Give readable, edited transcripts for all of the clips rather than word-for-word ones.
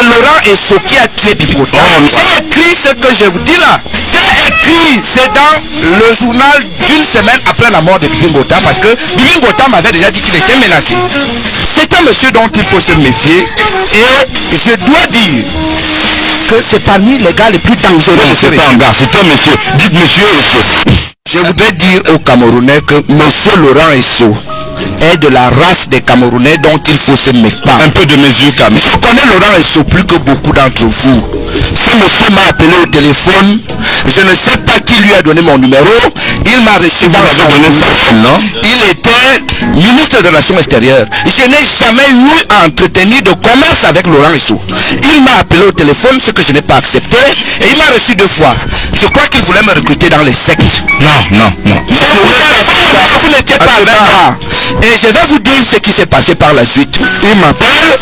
c'est Laurent Esso qui a tué Bibi Ngota. Et puis, ce que je vous dis là, et puis, c'est dans le journal d'une semaine après la mort de Bibi Ngota, parce que Bibi Ngota m'avait déjà dit qu'il était menacé. C'est un monsieur dont il faut se méfier, et je dois dire que c'est parmi les gars les plus dangereux. Non, c'est pas un gars, c'est un monsieur. Dites monsieur Esso. Je voudrais dire aux Camerounais que monsieur Laurent Esso est de la race des Camerounais dont il faut se méfier. Un peu de mesure quand même. Je connais Laurent Esso plus que beaucoup d'entre vous. Ce monsieur m'a appelé au téléphone. Je ne sais pas qui lui a donné mon numéro. Il m'a reçu dans la donné ça, non? Il était ministre des Relations extérieures. Je n'ai jamais eu à entretenir de commerce avec Laurent Esso. Il m'a appelé au téléphone, ce que je n'ai pas accepté, et il m'a reçu 2 fois. Je crois qu'il voulait me recruter dans les sectes. Non. Vous n'étiez pas avec moi. Et je vais vous dire ce qui s'est passé par la suite. Il m'appelle,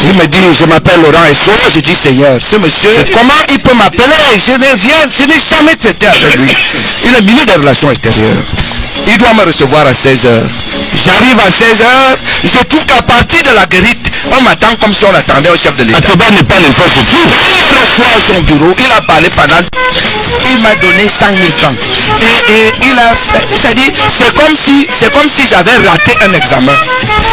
il me dit, je m'appelle Laurent Esso. Je dis, Seigneur, ce monsieur, comment il peut m'appeler? Je n'ai jamais traité avec lui. Il est ministre des Relations extérieures. Il doit me recevoir à 16h. J'arrive à 16h, je trouve qu'à partir de la guérite, on m'attend comme si on attendait au chef de l'État. Atoba n'est pas n'importe qui. Je le reçois à son bureau, il a parlé pendant... Il m'a donné 100 000 francs. Et il a fait... C'est-à-dire, c'est comme si j'avais raté un examen.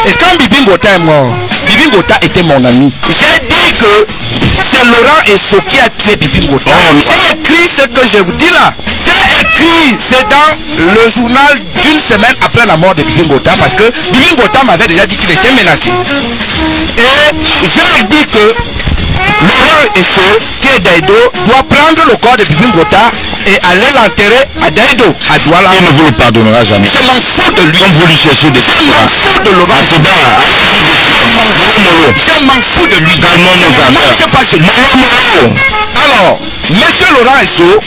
Et quand Bibi Ngota est mort, Bibi Ngota était mon ami. J'ai dit que c'est Laurent Esso qui a tué Bibi Ngota. Et puis, ce que je vous dis là, et puis, c'est dans le journal d'une semaine après la mort de Bibi Ngota, parce que Bibi Ngota m'avait déjà dit qu'il était menacé. Et je lui dis que Laurent Esso, qui est Daido, doit prendre le corps de Bibi Ngota et aller l'enterrer à Daido, à Douala. Il ne vous le pardonnera jamais. Je m'en fous de lui. On veut lui chercher des Je m'en fous de Laurent Esso. Je m'en fous de lui. Moi, je sais pas ce lui. Alors, monsieur Laurent Esso,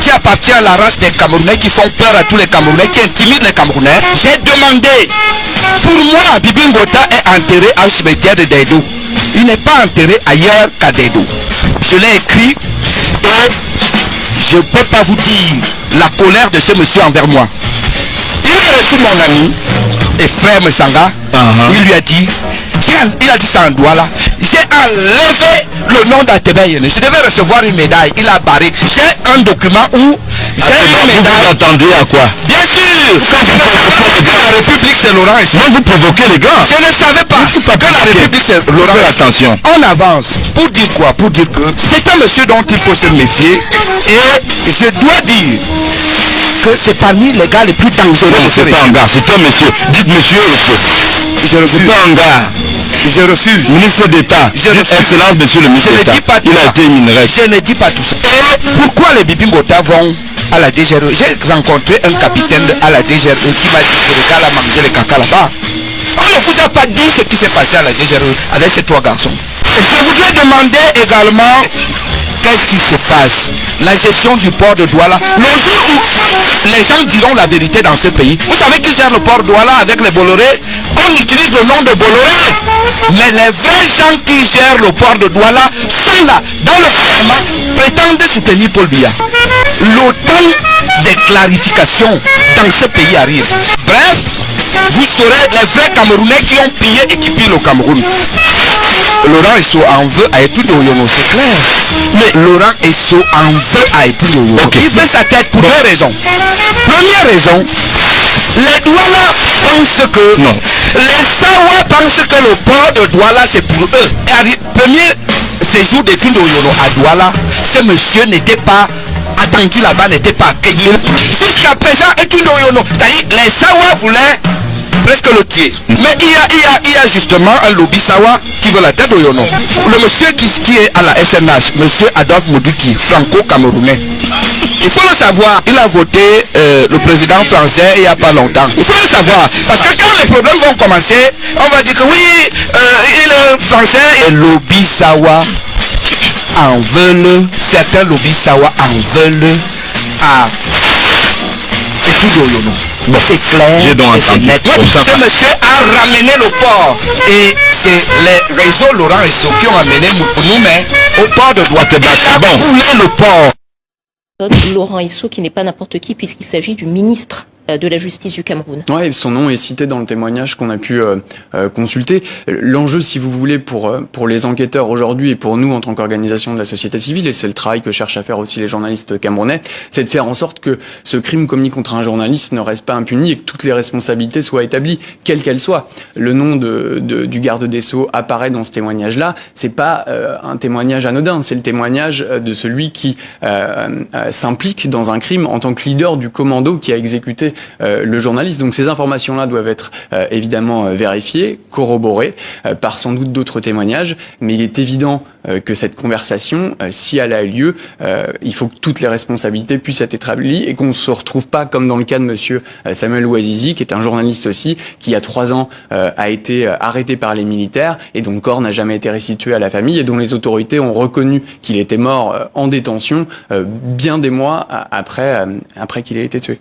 qui appartient à la race des Camerounais qui font peur à tous les Camerounais, qui intimident les Camerounais, j'ai demandé. Pour moi, Bibi Ngota est enterré en cimetière de Daido. Il n'est pas enterré ailleurs qu'à Daido. Je l'ai écrit et je ne peux pas vous dire la colère de ce monsieur envers moi. Il a reçu mon ami et frère Messanga. Il lui a dit, il a dit ça en Douala. J'ai enlevé le nom d'Atebeyene. Je devais recevoir une médaille. Il a barré. J'ai un document où j'ai une médaille. Vous entendez à quoi? Bien sûr. La République c'est Laurent Esso. Vous provoquez les gars. Je ne savais pas que la République c'est Laurent Esso. Attention. On avance. Pour dire quoi? Pour dire que c'est un monsieur dont il faut se méfier. Et je dois dire que c'est parmi les gars les plus dangereux. Non, c'est pas un gars, c'est un monsieur. Dites monsieur Esso. Je refuse. C'est pas un gars. Je refuse. Ministre d'État. Excellence, monsieur le ministre d'État. Il a été minerai. Je ne dis pas tout ça. Et pourquoi les Bibi Ngota vont à la DGRE? J'ai rencontré un capitaine à la DGRE qui m'a dit que les gars là mangeaient les caca là-bas. On ne vous a pas dit ce qui s'est passé à la DGRE avec ces 3 garçons. Je voudrais demander également qu'est-ce qui se passe. La gestion du port de Douala. Le jour où les gens diront la vérité dans ce pays. Vous savez qui gère le port de Douala avec les Bolloré? On utilise le nom de Bolloré. Mais les vrais gens qui gèrent le port de Douala sont là, dans le gouvernement, prétendent soutenir Paul Biya. Le temps des clarifications dans ce pays arrive. Bref, vous serez les vrais Camerounais qui ont pillé et qui pillent le Cameroun. Laurent Esso en veut à Etu Doyono, c'est clair. Mais Laurent Esso en veut à Etu Doyono. Il fait sa tête pour 2 raisons. Première raison, les Douala pensent que... Non. Les Sawa pensent que le port de Douala c'est pour eux. Premier séjour d'Etu Doyono à Douala, ce monsieur n'était pas attendu là-bas, n'était pas accueilli. Jusqu'à présent, Etu Doyono, c'est-à-dire les Sawa voulaient presque le tuer. Mais il y a justement un lobby Sawa qui veut la tête d'Oyono. Le monsieur qui est à la SNH, monsieur Adolphe Moudiki, franco-camerounais. Il faut le savoir, il a voté le président français il n'y a pas longtemps. Il faut le savoir. Parce que quand les problèmes vont commencer, on va dire que oui, il est français. Et lobby Sawa en veulent, certains lobby Sawa en veulent à Bon, c'est clair et c'est net. Ce monsieur a ramené le port et c'est les réseaux Laurent Esso qui ont amené Moukounoumé au port de Douateba. Il a coulé le port. Laurent Esso qui n'est pas n'importe qui puisqu'il s'agit du ministre de la justice du Cameroun. Ouais, son nom est cité dans le témoignage qu'on a pu consulter. L'enjeu, si vous voulez, pour les enquêteurs aujourd'hui et pour nous en tant qu'organisation de la société civile, et c'est le travail que cherchent à faire aussi les journalistes camerounais, c'est de faire en sorte que ce crime commis contre un journaliste ne reste pas impuni et que toutes les responsabilités soient établies, quelles qu'elles soient. Le nom du garde des Sceaux apparaît dans ce témoignage-là. C'est pas un témoignage anodin, c'est le témoignage de celui qui s'implique dans un crime en tant que leader du commando qui a exécuté le journaliste. Donc ces informations-là doivent être évidemment vérifiées, corroborées par sans doute d'autres témoignages, mais il est évident que cette conversation, si elle a eu lieu, il faut que toutes les responsabilités puissent être établies et qu'on ne se retrouve pas comme dans le cas de monsieur Samuel Ouazizi, qui est un journaliste aussi, qui il y a 3 ans a été arrêté par les militaires et dont le corps n'a jamais été restitué à la famille et dont les autorités ont reconnu qu'il était mort en détention bien des mois après qu'il ait été tué.